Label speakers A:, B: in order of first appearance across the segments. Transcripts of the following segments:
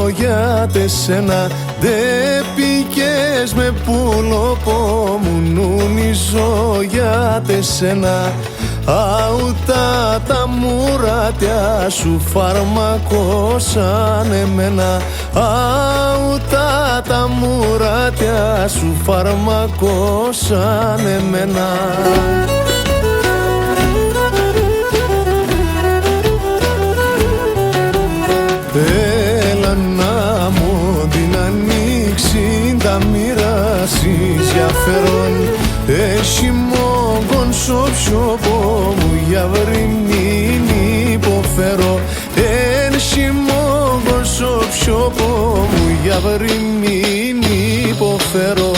A: για τεσένα. Δε πήκες με πουλοπό μου νουνιζώ για τεσένα. Αούτα τα μουρατιά σου φαρμακώσαν εμένα. Αούτα τα μουρατιά σου φαρμακώσαν εμένα. Έλα να μου την ανοίξει τα μοιράσεις για φερόν. Έχει μόγκον σοψιόπο μου για βρυμήν υποφέρω. Έχει μόγκον σοψιόπο μου για βρυμήν υποφέρω.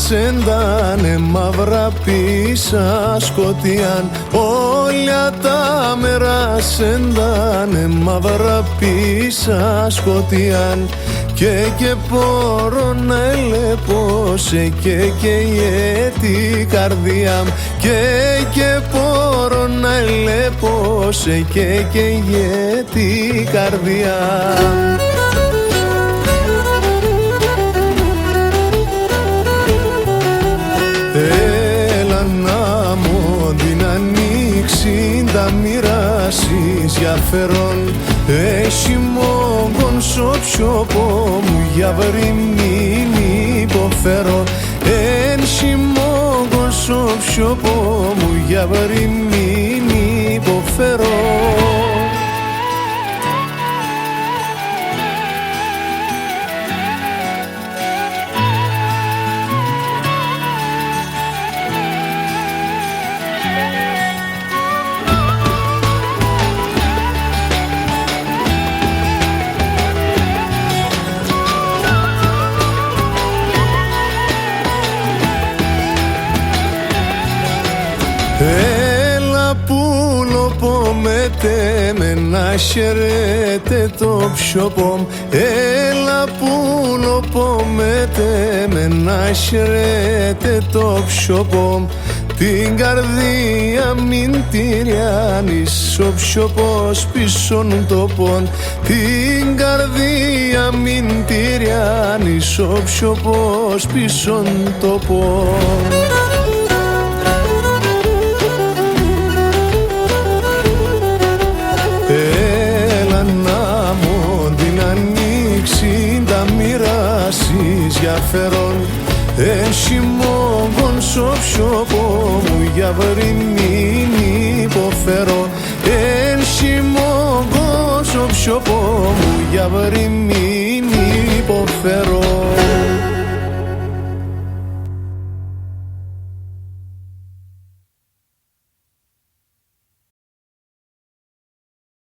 A: Σεντάνε μαύρα πίσα σκοτιάν. Όλα τα μέρα σεντάνε μαύρα πίσα σκοτιάν. Και πόρο να ελεπώσε και η καρδιά. Και πόρο να ελεπώσε και η καρδιά. Έλα να μου την ανοίξει τα μοιράσεις για φερόν. Έχει μόγκον σοψιόπο μου για βρυμήν υποφέρω. Έχει μόγκον σοψιόπο μου για βρυμήν υποφέρω. Έλα πουλοπό με να χαιρέτε το ψιοπό. Έλα πουλοπό με να χαιρέτε το ψιοπό. Την καρδία μην τυριάνεις, ο ψιοπός πίσον το πον. Την καρδία μην τυριάνεις, ο ψιοπός πίσον το πον. Έλα να μου την ανοίξει τα μοιράσεις για φερόν. Έχει μόγκον σοψιόπο μου για βρυμήν υποφέρω. Έχει μόγκον σοψιόπο μου για βρυμήν υποφέρω.